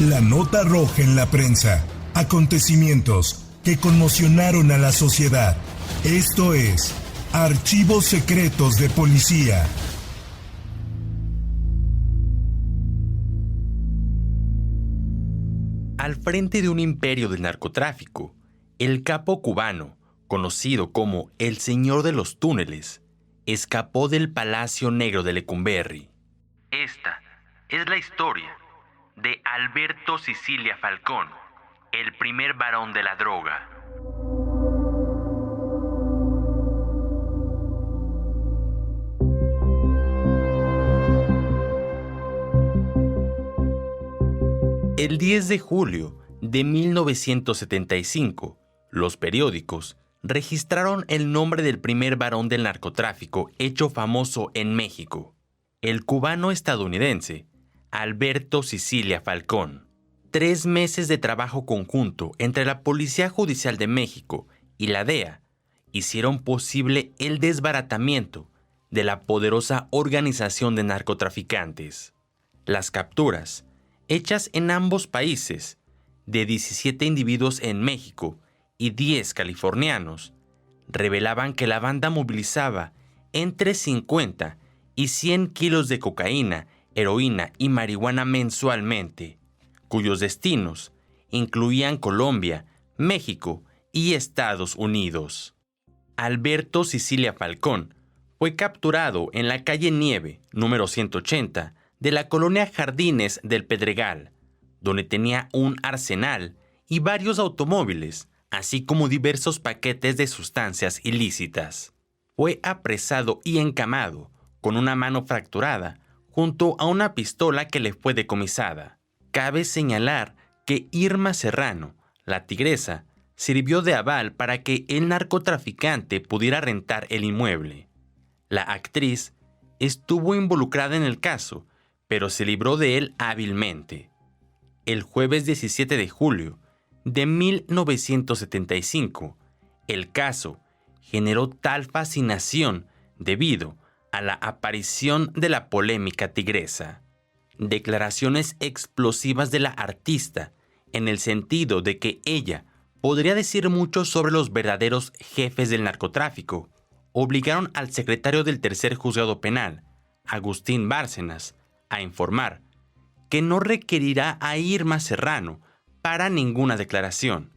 La nota roja en la prensa. Acontecimientos que conmocionaron a la sociedad. Esto es Archivos Secretos de Policía. Al frente de un imperio del narcotráfico, el capo cubano, conocido como el Señor de los Túneles, escapó del Palacio Negro de Lecumberri. Esta es la historia de Alberto Sicilia Falcón, el primer varón de la droga. El 10 de julio de 1975, los periódicos registraron el nombre del primer varón del narcotráfico hecho famoso en México, el cubano-estadounidense Alberto Sicilia Falcón. 3 meses de trabajo conjunto entre la Policía Judicial de México y la DEA hicieron posible el desbaratamiento de la poderosa organización de narcotraficantes. Las capturas, hechas en ambos países, de 17 individuos en México y 10 californianos, revelaban que la banda movilizaba entre 50 y 100 kilos de cocaína, heroína y marihuana mensualmente, cuyos destinos incluían Colombia, México y Estados Unidos. Alberto Sicilia Falcón fue capturado en la calle Nieve, número 180, de la colonia Jardines del Pedregal, donde tenía un arsenal y varios automóviles, así como diversos paquetes de sustancias ilícitas. Fue apresado y encamado, con una mano fracturada, junto a una pistola que le fue decomisada. Cabe señalar que Irma Serrano, la tigresa, sirvió de aval para que el narcotraficante pudiera rentar el inmueble. La actriz estuvo involucrada en el caso, pero se libró de él hábilmente. El jueves 17 de julio de 1975, el caso generó tal fascinación debido a la aparición de la polémica tigresa. Declaraciones explosivas de la artista, en el sentido de que ella podría decir mucho sobre los verdaderos jefes del narcotráfico, obligaron al secretario del Tercer Juzgado Penal, Agustín Bárcenas, a informar que no requerirá a Irma Serrano para ninguna declaración,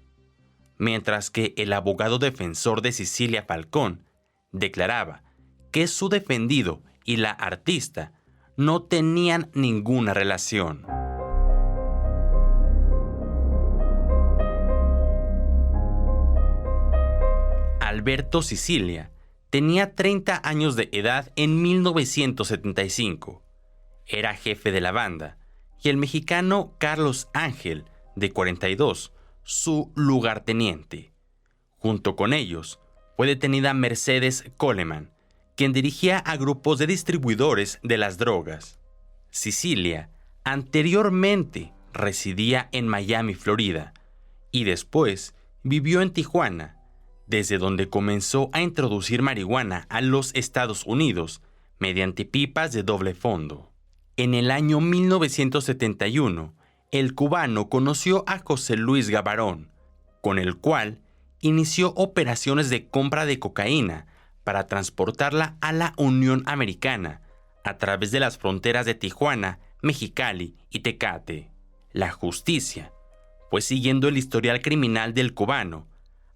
mientras que el abogado defensor de Sicilia Falcón declaraba que su defendido y la artista no tenían ninguna relación. Alberto Sicilia tenía 30 años de edad en 1975. Era jefe de la banda, y el mexicano Carlos Ángel, de 42, su lugarteniente. Junto con ellos, fue detenida Mercedes Coleman, quien dirigía a grupos de distribuidores de las drogas. Sicilia anteriormente residía en Miami, Florida, y después vivió en Tijuana, desde donde comenzó a introducir marihuana a los Estados Unidos mediante pipas de doble fondo. En el año 1971, el cubano conoció a José Luis Gavarón, con el cual inició operaciones de compra de cocaína para transportarla a la Unión Americana a través de las fronteras de Tijuana, Mexicali y Tecate. La justicia fue siguiendo el historial criminal del cubano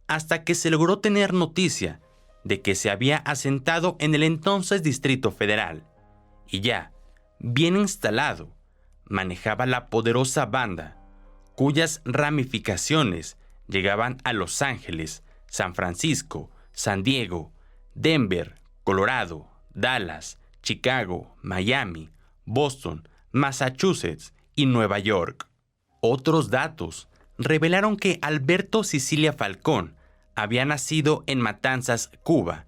hasta que se logró tener noticia de que se había asentado en el entonces Distrito Federal y ya, bien instalado, manejaba la poderosa banda, cuyas ramificaciones llegaban a Los Ángeles, San Francisco, San Diego, Denver, Colorado, Dallas, Chicago, Miami, Boston, Massachusetts y Nueva York. Otros datos revelaron que Alberto Sicilia Falcón había nacido en Matanzas, Cuba,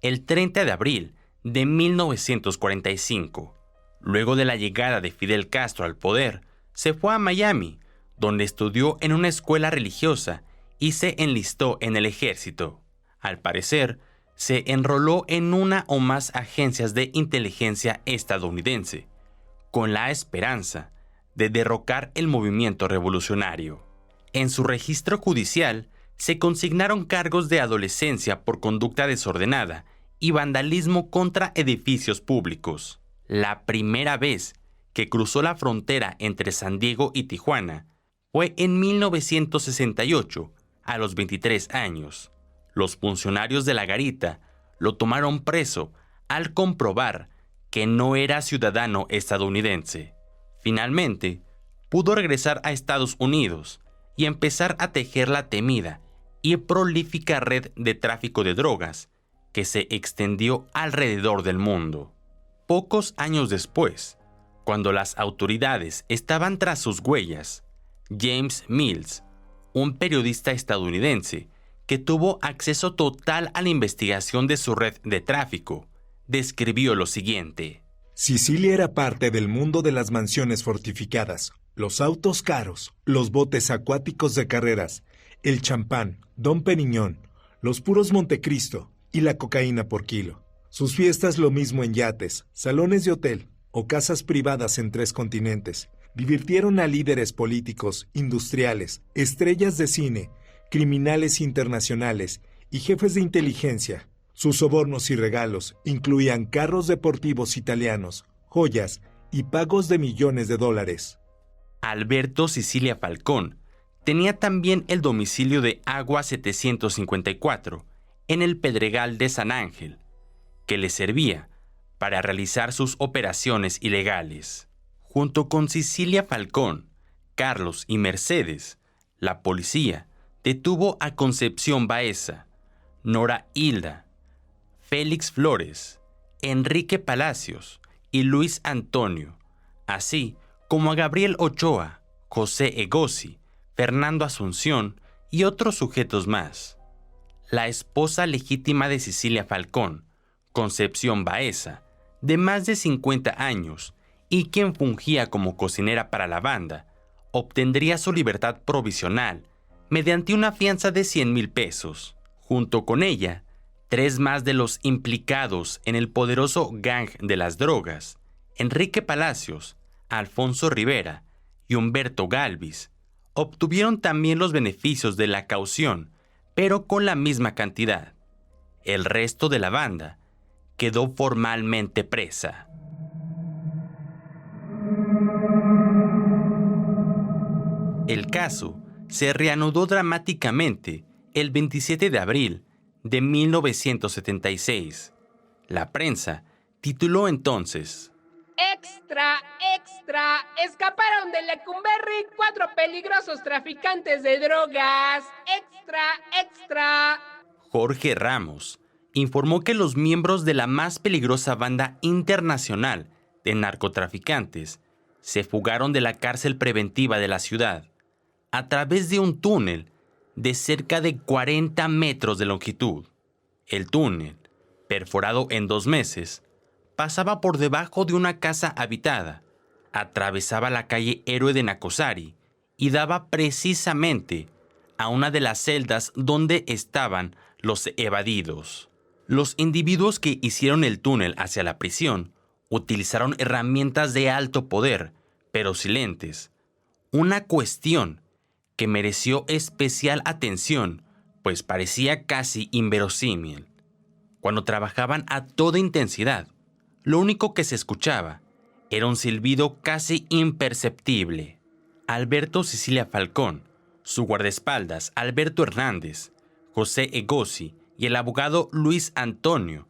el 30 de abril de 1945. Luego de la llegada de Fidel Castro al poder, se fue a Miami, donde estudió en una escuela religiosa y se enlistó en el ejército. Al parecer, se enroló en una o más agencias de inteligencia estadounidense, con la esperanza de derrocar el movimiento revolucionario. En su registro judicial se consignaron cargos de adolescencia por conducta desordenada y vandalismo contra edificios públicos. La primera vez que cruzó la frontera entre San Diego y Tijuana fue en 1968, a los 23 años. Los funcionarios de la garita lo tomaron preso al comprobar que no era ciudadano estadounidense. Finalmente, pudo regresar a Estados Unidos y empezar a tejer la temida y prolífica red de tráfico de drogas que se extendió alrededor del mundo. Pocos años después, cuando las autoridades estaban tras sus huellas, James Mills, un periodista estadounidense que tuvo acceso total a la investigación de su red de tráfico, describió lo siguiente. Sicilia era parte del mundo de las mansiones fortificadas, los autos caros, los botes acuáticos de carreras, el champán, Dom Periñón, los puros Montecristo y la cocaína por kilo. Sus fiestas lo mismo en yates, salones de hotel o casas privadas en 3 continentes. Divirtieron a líderes políticos, industriales, estrellas de cine, criminales internacionales y jefes de inteligencia. Sus sobornos y regalos incluían carros deportivos italianos, joyas y pagos de millones de dólares. Alberto Sicilia Falcón tenía también el domicilio de Agua 754 en el Pedregal de San Ángel, que le servía para realizar sus operaciones ilegales. Junto con Sicilia Falcón, Carlos y Mercedes, la policía detuvo a Concepción Baeza, Nora Hilda, Félix Flores, Enrique Palacios y Luis Antonio, así como a Gabriel Ochoa, José Egosi, Fernando Asunción y otros sujetos más. La esposa legítima de Sicilia Falcón, Concepción Baeza, de más de 50 años, y quien fungía como cocinera para la banda, obtendría su libertad provisional mediante una fianza de 100,000 pesos. Junto con ella, 3 más de los implicados en el poderoso gang de las drogas, Enrique Palacios, Alfonso Rivera y Humberto Galvis, obtuvieron también los beneficios de la caución, pero con la misma cantidad. El resto de la banda quedó formalmente presa. El caso se reanudó dramáticamente el 27 de abril de 1976. La prensa tituló entonces: ¡Extra, extra! Escaparon de Lecumberri 4 peligrosos traficantes de drogas. ¡Extra, extra! Jorge Ramos informó que los miembros de la más peligrosa banda internacional de narcotraficantes se fugaron de la cárcel preventiva de la ciudad a través de un túnel de cerca de 40 metros de longitud. El túnel, perforado en 2 meses, pasaba por debajo de una casa habitada, atravesaba la calle Héroe de Nacosari y daba precisamente a una de las celdas donde estaban los evadidos. Los individuos que hicieron el túnel hacia la prisión utilizaron herramientas de alto poder, pero silentes, una cuestión que mereció especial atención, pues parecía casi inverosímil. Cuando trabajaban a toda intensidad, lo único que se escuchaba era un silbido casi imperceptible. Alberto Sicilia Falcón, su guardaespaldas Alberto Hernández, José Egosi y el abogado Luis Antonio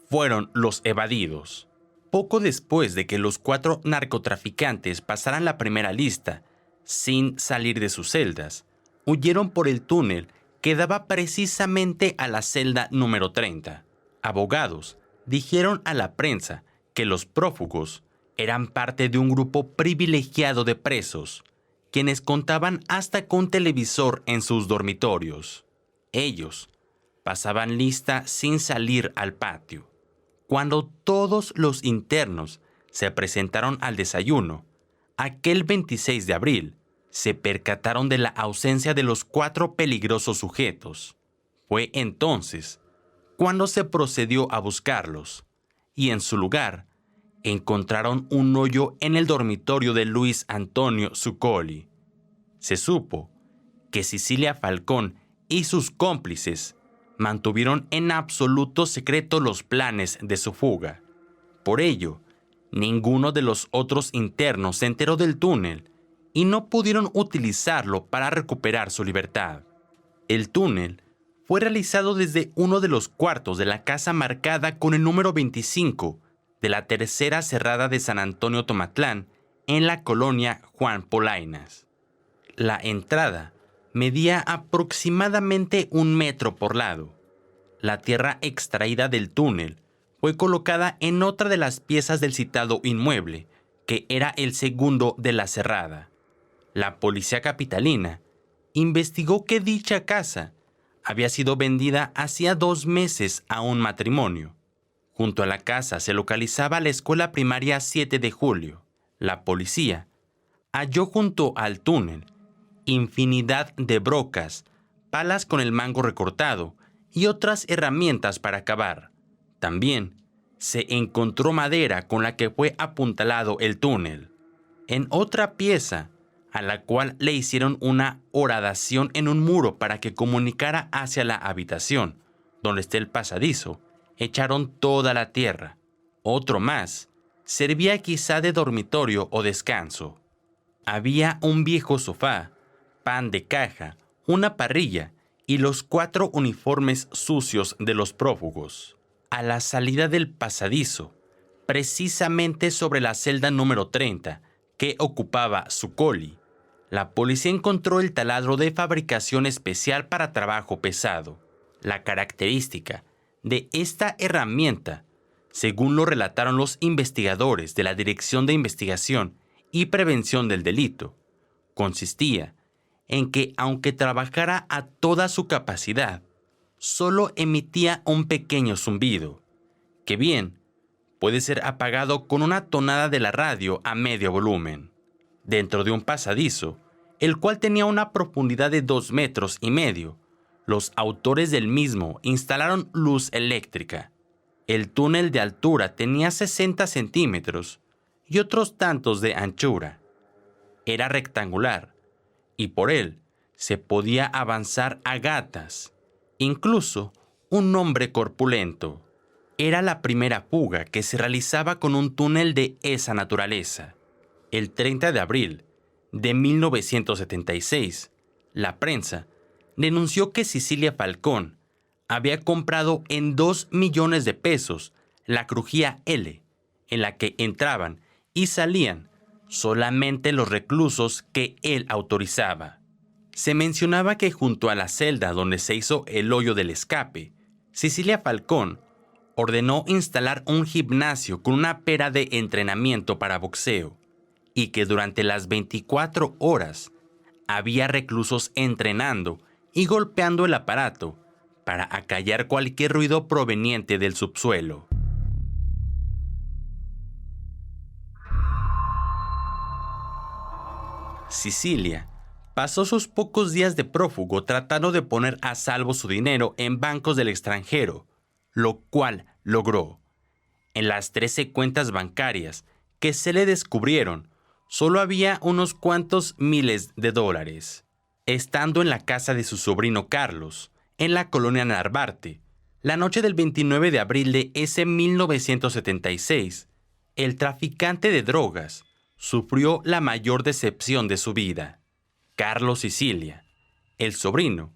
fueron los evadidos. Poco después de que los 4 narcotraficantes pasaran la primera lista, sin salir de sus celdas, huyeron por el túnel que daba precisamente a la celda número 30. Abogados dijeron a la prensa que los prófugos eran parte de un grupo privilegiado de presos, quienes contaban hasta con televisor en sus dormitorios. Ellos pasaban lista sin salir al patio. Cuando todos los internos se presentaron al desayuno, aquel 26 de abril, se percataron de la ausencia de los 4 peligrosos sujetos. Fue entonces cuando se procedió a buscarlos, y en su lugar encontraron un hoyo en el dormitorio de Luis Antonio Zuccoli. Se supo que Cecilia Falcón y sus cómplices mantuvieron en absoluto secreto los planes de su fuga. Por ello, ninguno de los otros internos se enteró del túnel y no pudieron utilizarlo para recuperar su libertad. El túnel fue realizado desde uno de los cuartos de la casa marcada con el número 25 de la tercera cerrada de San Antonio Tomatlán, en la colonia Juan Polainas. La entrada medía aproximadamente 1 metro por lado. La tierra extraída del túnel fue colocada en otra de las piezas del citado inmueble, que era el segundo de la cerrada. La policía capitalina investigó que dicha casa había sido vendida hacía 2 meses a un matrimonio. Junto a la casa se localizaba la escuela primaria 7 de Julio. La policía halló junto al túnel infinidad de brocas, palas con el mango recortado y otras herramientas para cavar. También se encontró madera con la que fue apuntalado el túnel. En otra pieza, a la cual le hicieron una horadación en un muro para que comunicara hacia la habitación, donde está el pasadizo, echaron toda la tierra. Otro más servía quizá de dormitorio o descanso. Había un viejo sofá, pan de caja, una parrilla y los 4 uniformes sucios de los prófugos. A la salida del pasadizo, precisamente sobre la celda número 30 que ocupaba Zuccoli, la policía encontró el taladro de fabricación especial para trabajo pesado. La característica de esta herramienta, según lo relataron los investigadores de la Dirección de Investigación y Prevención del Delito, consistía en que, aunque trabajara a toda su capacidad, solo emitía un pequeño zumbido, que bien puede ser apagado con una tonada de la radio a medio volumen. Dentro de un pasadizo, el cual tenía una profundidad de 2,5 metros, los autores del mismo instalaron luz eléctrica. El túnel de altura tenía 60 centímetros y otros tantos de anchura. Era rectangular y por él se podía avanzar a gatas, incluso un hombre corpulento. Era la primera fuga que se realizaba con un túnel de esa naturaleza. El 30 de abril de 1976, la prensa denunció que Cecilia Falcón había comprado en 2 millones de pesos la crujía L, en la que entraban y salían solamente los reclusos que él autorizaba. Se mencionaba que junto a la celda donde se hizo el hoyo del escape, Cecilia Falcón ordenó instalar un gimnasio con una pera de entrenamiento para boxeo y que durante las 24 horas había reclusos entrenando y golpeando el aparato para acallar cualquier ruido proveniente del subsuelo. Cecilia pasó sus pocos días de prófugo tratando de poner a salvo su dinero en bancos del extranjero, lo cual logró. En las 13 cuentas bancarias que se le descubrieron, solo había unos cuantos miles de dólares. Estando en la casa de su sobrino Carlos, en la colonia Narvarte, la noche del 29 de abril de ese 1976, el traficante de drogas sufrió la mayor decepción de su vida. Carlos Sicilia, el sobrino,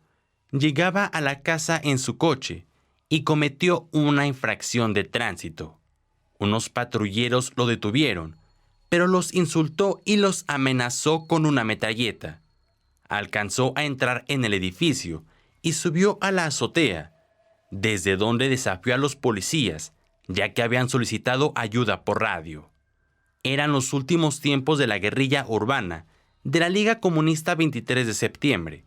llegaba a la casa en su coche y cometió una infracción de tránsito. Unos patrulleros lo detuvieron, pero los insultó y los amenazó con una metralleta. Alcanzó a entrar en el edificio y subió a la azotea, desde donde desafió a los policías, ya que habían solicitado ayuda por radio. Eran los últimos tiempos de la guerrilla urbana de la Liga Comunista 23 de septiembre,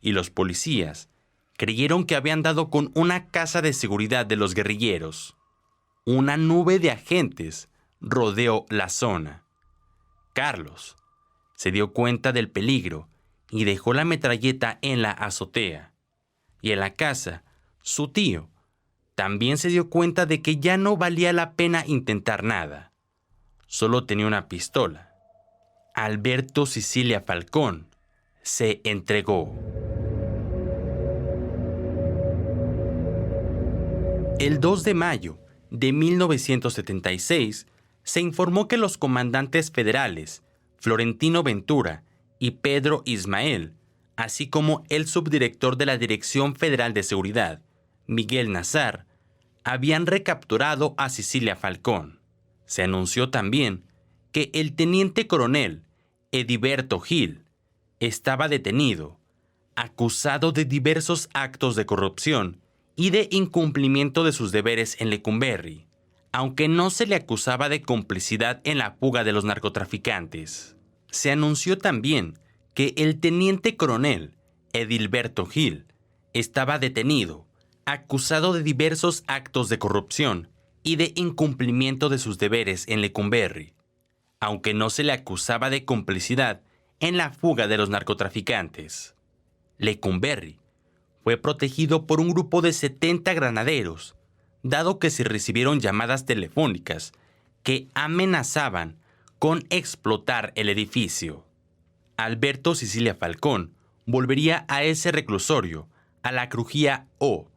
y los policías creyeron que habían dado con una casa de seguridad de los guerrilleros. Una nube de agentes rodeó la zona. Carlos se dio cuenta del peligro y dejó la metralleta en la azotea. Y en la casa, su tío también se dio cuenta de que ya no valía la pena intentar nada. solo tenía una pistola. Alberto Sicilia Falcón se entregó. El 2 de mayo de 1976 se informó que los comandantes federales Florentino Ventura y Pedro Ismael, así como el subdirector de la Dirección Federal de Seguridad, Miguel Nazar, habían recapturado a Sicilia Falcón. Se anunció también que el teniente coronel Ediberto Gil estaba detenido, acusado de diversos actos de corrupción y de incumplimiento de sus deberes en Lecumberri, aunque no se le acusaba de complicidad en la fuga de los narcotraficantes. Se anunció también que el teniente coronel Edilberto Gil estaba detenido, acusado de diversos actos de corrupción y de incumplimiento de sus deberes en Lecumberri, aunque no se le acusaba de complicidad en la fuga de los narcotraficantes. Lecumberri fue protegido por un grupo de 70 granaderos, dado que se recibieron llamadas telefónicas que amenazaban con explotar el edificio. Alberto Sicilia Falcón volvería a ese reclusorio, a la Crujía O,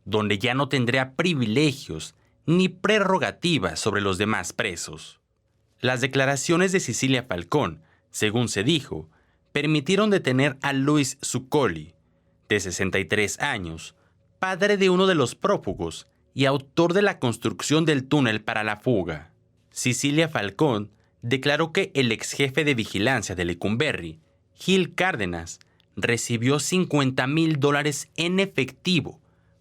donde ya no tendría privilegios ni prerrogativas sobre los demás presos. Las declaraciones de Sicilia Falcón, según se dijo, permitieron detener a Luis Zuccoli, de 63 años, padre de uno de los prófugos y autor de la construcción del túnel para la fuga. Sicilia Falcón declaró que el ex jefe de vigilancia de Lecumberri, Gil Cárdenas, recibió $50,000 en efectivo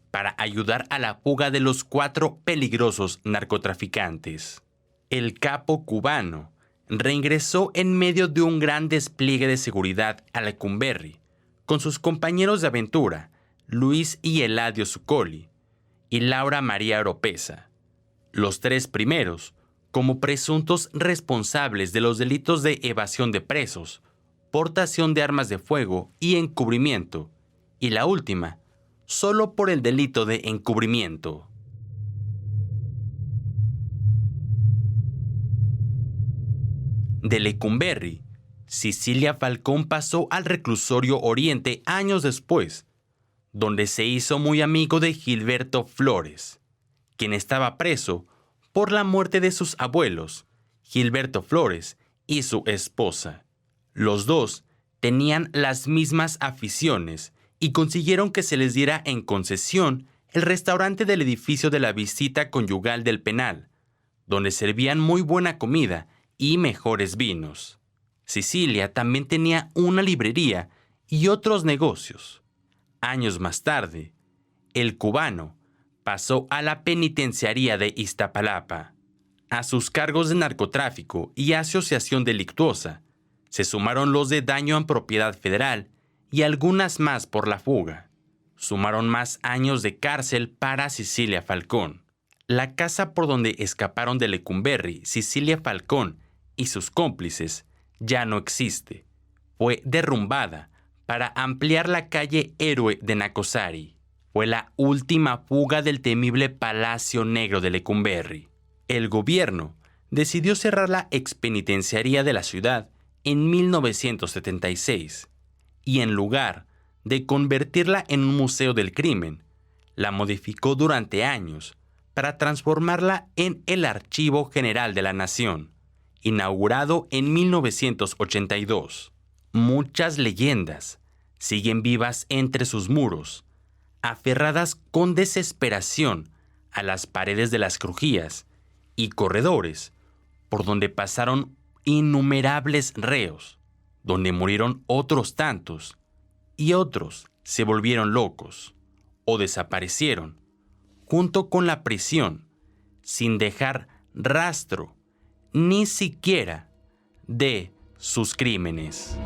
para ayudar a la fuga de los 4 peligrosos narcotraficantes. El capo cubano reingresó en medio de un gran despliegue de seguridad a Lecumberri, con sus compañeros de aventura, Luis y Eladio Zuccoli y Laura María Oropesa, los 3 primeros como presuntos responsables de los delitos de evasión de presos, portación de armas de fuego y encubrimiento, y la última, solo por el delito de encubrimiento. De Lecumberri, Sicilia Falcón pasó al reclusorio Oriente años después, donde se hizo muy amigo de Gilberto Flores, quien estaba preso por la muerte de sus abuelos, Gilberto Flores y su esposa. Los dos tenían las mismas aficiones y consiguieron que se les diera en concesión el restaurante del edificio de la visita conyugal del penal, donde servían muy buena comida y mejores vinos. Sicilia también tenía una librería y otros negocios. Años más tarde, el cubano pasó a la penitenciaría de Iztapalapa. A sus cargos de narcotráfico y asociación delictuosa se sumaron los de daño a propiedad federal y algunas más por la fuga. Sumaron más años de cárcel para Sicilia Falcón. La casa por donde escaparon de Lecumberri, Sicilia Falcón y sus cómplices ya no existe. Fue derrumbada para ampliar la calle Héroe de Nacosari. Fue la última fuga del temible Palacio Negro de Lecumberri. El gobierno decidió cerrar la expenitenciaría de la ciudad en 1976 y en lugar de convertirla en un museo del crimen, la modificó durante años para transformarla en el Archivo General de la Nación, inaugurado en 1982. Muchas leyendas siguen vivas entre sus muros, aferradas con desesperación a las paredes de las crujías y corredores por donde pasaron innumerables reos, donde murieron otros tantos y otros se volvieron locos o desaparecieron junto con la prisión sin dejar rastro ni siquiera de sus crímenes.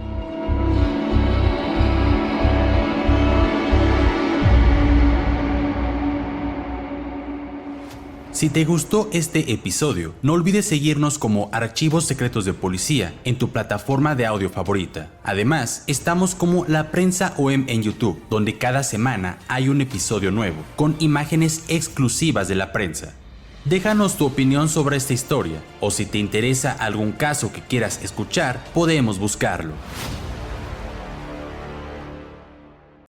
Si te gustó este episodio, no olvides seguirnos como Archivos Secretos de Policía en tu plataforma de audio favorita. Además, estamos como La Prensa OM en YouTube, donde cada semana hay un episodio nuevo, con imágenes exclusivas de la prensa. Déjanos tu opinión sobre esta historia, o si te interesa algún caso que quieras escuchar, podemos buscarlo.